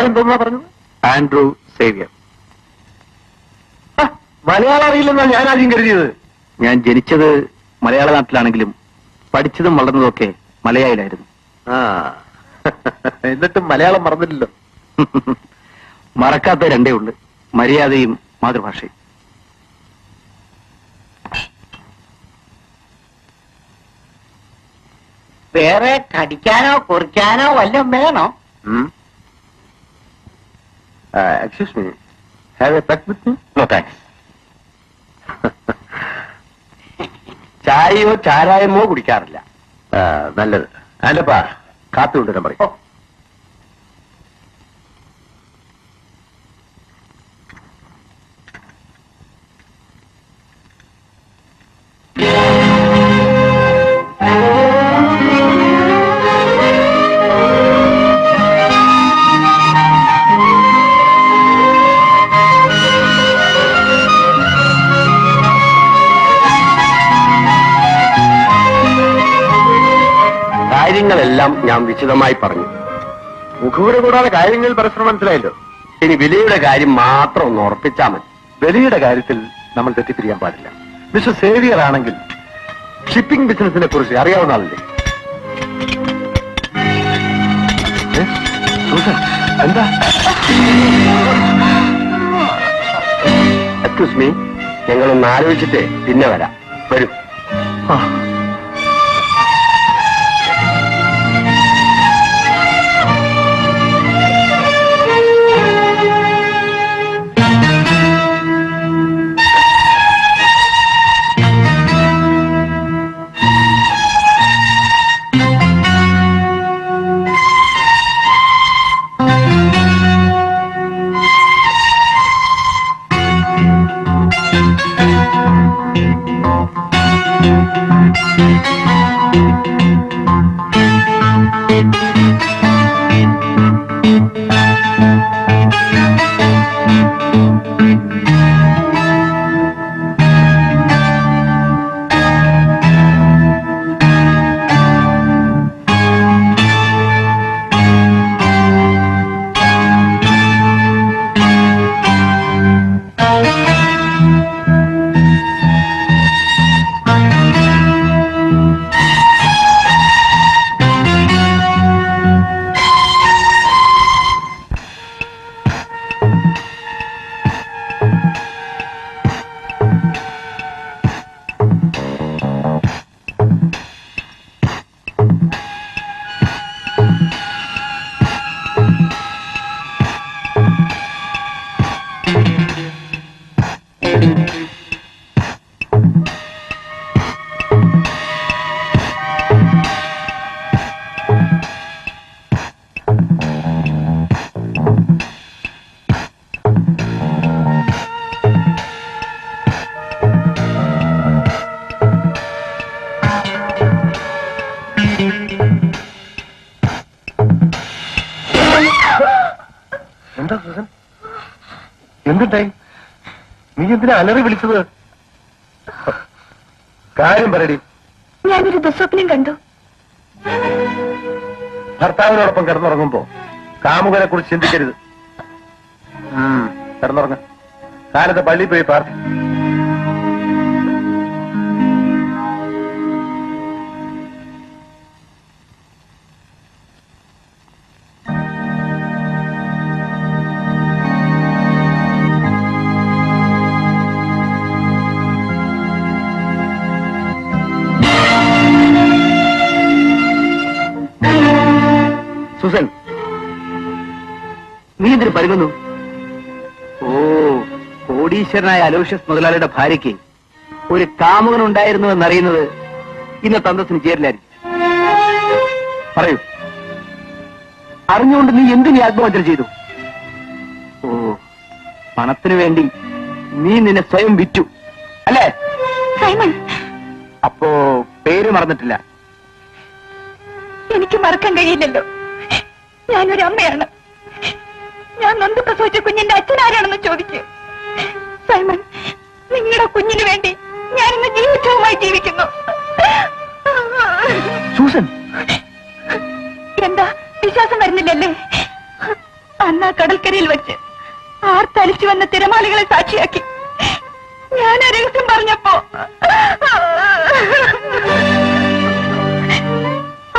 പേരെന്തോന്നാ പറഞ്ഞത്? Andrew Xavier. Malayalam അറിയില്ലെന്നാ ഞാൻ ആദ്യം കരുതിയത്. ഞാൻ ജനിച്ചത് മലയാള നാട്ടിലാണെങ്കിലും പഠിച്ചതും വളർന്നതൊക്കെ മലയാളിലായിരുന്നു. എന്നിട്ടും മലയാളം മറന്നില്ലല്ലോ. മറക്കാത്ത രണ്ടേ ഉള്ളു, മര്യാദയും മാതൃഭാഷയും. വേറെ കടിക്കാനോ കുറിക്കാനോ വല്ലതും വേണോ? Excuse me, have a pet with me? No thanks. ചായയോ ചാരായമോ കുടിക്കാറില്ല. നല്ലത്. ആന്റപ്പാ, കാപ്പി കൊണ്ടുവരാൻ പറയും. കാര്യങ്ങളെല്ലാം ഞാൻ വിശദമായി പറഞ്ഞു. മുഖവുര കൂടാതെ കാര്യങ്ങൾ പരസ്പരം മനസ്സിലായല്ലോ. ഇനി വിലയുടെ കാര്യം മാത്രം ഒന്ന് ഉറപ്പിച്ചാൽ മതി. വിലയുടെ കാര്യത്തിൽ നമ്മൾ തെറ്റിപ്പിരിയാൻ പാടില്ല. മിസ്റ്റർ സേവിയർ ആണെങ്കിൽ ഷിപ്പിംഗ് ബിസിനസിനെ കുറിച്ച് അറിയാവുന്ന ആളല്ലേ? എന്താ? എക്സ്ക്യൂസ് മീ, ഞങ്ങളൊന്ന് ആലോചിച്ചിട്ട് പിന്നെ വരാം. വരും. എന്താ സുസൻ, എന്തുണ്ടായി? നീ എന്തിനാ അലറി വിളിച്ചത്? കാര്യം പറയടി. ഞാനൊരു ദുസ്വപ്നം കണ്ടു. ഭർത്താവിനോടൊപ്പം കിടന്നുറങ്ങുമ്പോ കാമുകനെ കുറിച്ച് ചിന്തിക്കരുത്. കിടന്നുറങ്ങ. കാലത്ത് പള്ളിയിൽ പോയി പ്രാർത്ഥി. സുസൻ, നീ എന്തിനു പരുങ്ങുന്നു? ഓ, കോടീശ്വരനായ അലോഷ്യസ് മുതലാളിയുടെ ഭാര്യയ്ക്ക് ഒരു കാമുകൻ ഉണ്ടായിരുന്നു എന്നറിയുന്നത് ഇന്നത്തെ അന്തസ്സിന് ചേരില്ലായിരിക്കും. പറയൂ, അറിഞ്ഞുകൊണ്ട് നീ എന്തിനീ ആത്മഹത്യ ചെയ്തു? ഓ, പണത്തിനു വേണ്ടി നീ നിന്നെ സ്വയം വിറ്റു അല്ലേ? സൈമൺ, അപ്പോ പേര് മറന്നിട്ടില്ല? എനിക്ക് മറക്കാൻ കഴിയില്ലല്ലോ. ഞാനൊരു അമ്മയാണ്. ഞാൻ നൊന്ത് പ്രസവിച്ച കുഞ്ഞിന്റെ അച്ഛനാരാണെന്ന് ചോദിക്കൂ. സൈമൺ, നിങ്ങളുടെ കുഞ്ഞിന് വേണ്ടി ഞാനിന്ന് ജീവിതവുമായി ജീവിക്കുന്നു. സൂസൻ, എന്താ വിശ്വാസം വരുന്നില്ലല്ലേ? അന്ന് ആ കടൽക്കരയിൽ വെച്ച് ആർത്തലിച്ചു വന്ന തിരമാലകളെ സാക്ഷിയാക്കി ഞാൻ ആ രഹസ്യം പറഞ്ഞപ്പോ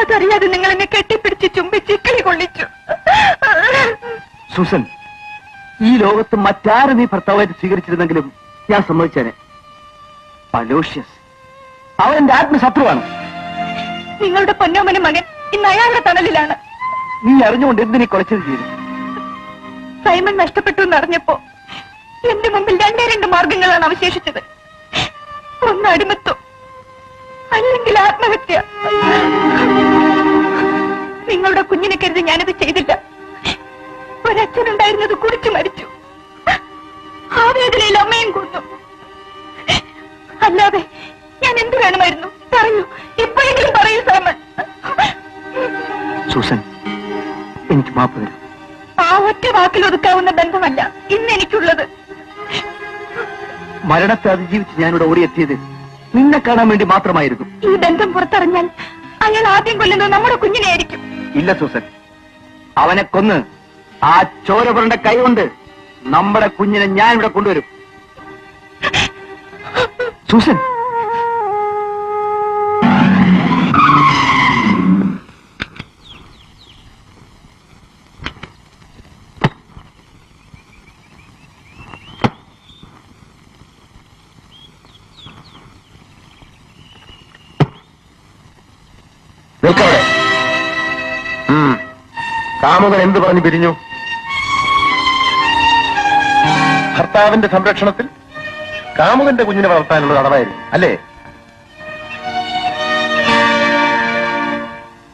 അതറിയാതെ നിങ്ങൾ എന്നെ കെട്ടിപ്പിടിച്ച് ചുംബിച്ച് കിളി കൊള്ളിച്ചു. സൂസൻ, ഈ ലോകത്ത് മറ്റാരും നീ ഭർത്താവായിട്ട് സ്വീകരിച്ചിരുന്നെങ്കിലും ഞാൻ സമ്മതിച്ചേനെ. അലോഷ്യസ് അവൻ എന്റെ ആത്മശത്രുവാണ്. നിങ്ങളുടെ പൊന്നോമന മകൻ ഇന്ന് അയാളുടെ തണലിലാണ്. നീ അറിഞ്ഞുകൊണ്ട് എന്തിനീ കൊലച്ചത് ചെയ്തു? സൈമൺ നഷ്ടപ്പെട്ടു എന്നറിഞ്ഞപ്പോ എന്റെ മുമ്പിൽ രണ്ട് മാർഗങ്ങളാണ് അവശേഷിച്ചത്. ഒന്ന് അടിമത്വം, അല്ലെങ്കിൽ ആത്മഹത്യ. നിങ്ങളുടെ കുഞ്ഞിനെ കരുതി ഞാനത് ചെയ്തില്ല. ഒരച്ഛനുണ്ടായിരുന്നത് കുടിച്ചു മരിച്ചു. ആ വേദനയിൽ അമ്മയും കൊന്നു. അല്ലാതെ ഞാൻ എന്ത് വേണമായിരുന്നു? പറയൂ, എപ്പോഴെങ്കിലും പറയൂ സൈമൺ. സൂസൻ, എനിക്ക് മാപ്പ് തരും. ആ ഒറ്റ വാക്കിൽ ഒതുക്കാവുന്ന ബന്ധമല്ല ഇന്ന് എനിക്കുള്ളത്. മരണത്തെ അതിജീവിച്ച് ഞാനിവിടെ ഓടിയെത്തിയത് നിന്നെ കാണാൻ വേണ്ടി മാത്രമായിരുന്നു. ഈ ബന്ധം പുറത്തറിഞ്ഞാൽ അയാൾ ആദ്യം കൊല്ലുന്നത് നമ്മുടെ കുഞ്ഞിനെ ആയിരിക്കും. ഇല്ല സൂസൻ, അവനെ കൊന്ന് ആ ചോരപുരന്റെ കൈ കൊണ്ട് നമ്മുടെ കുഞ്ഞിനെ ഞാൻ ഇവിടെ കൊണ്ടുവരും. സൂസൻ, നിൽക്കവിടെ. കാമുകൻ എന്ത് പറഞ്ഞു പിരിഞ്ഞു? ഭർത്താവിന്റെ സംരക്ഷണത്തിൽ കാമുകന്റെ കുഞ്ഞിനെ വളർത്താനുള്ള തടവായിരുന്നു അല്ലേ?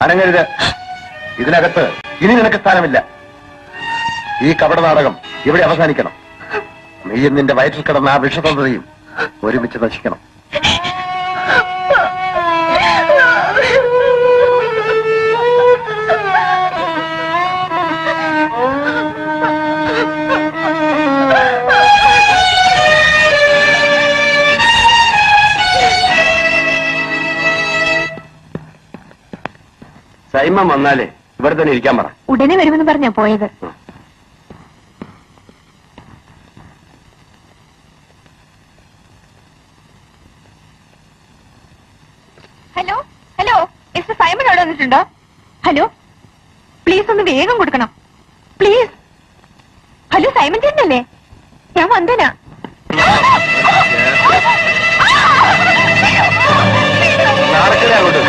അനങ്ങരുത്. ഇതിനകത്ത് ഇനി നിനക്ക് സ്ഥാനമില്ല. ഈ കപട നാടകം ഇവിടെ അവസാനിക്കണം. നീയും നിന്റെ വയറ്റിൽ കിടന്ന ആ വിഷതന്ത്രയും ഒരുമിച്ച് നശിക്കണം. സൈമൻ വന്നാലേ ഇവിടെ തന്നെ ഇരിക്കാൻ പറ. ഉടനെ വരുമെന്ന് പറഞ്ഞാ പോയത്. ഹലോ ഹലോ, മിസ്റ്റർ സൈമൺ അവിടെ വന്നിട്ടുണ്ടോ? ഹലോ, പ്ലീസ് ഒന്ന് വേഗം കൊടുക്കണം പ്ലീസ്. Hello, Simon ചേട്ടനല്ലേ? ഞാൻ വന്ദന. നടക്കലേ അങ്ങോട്ട്.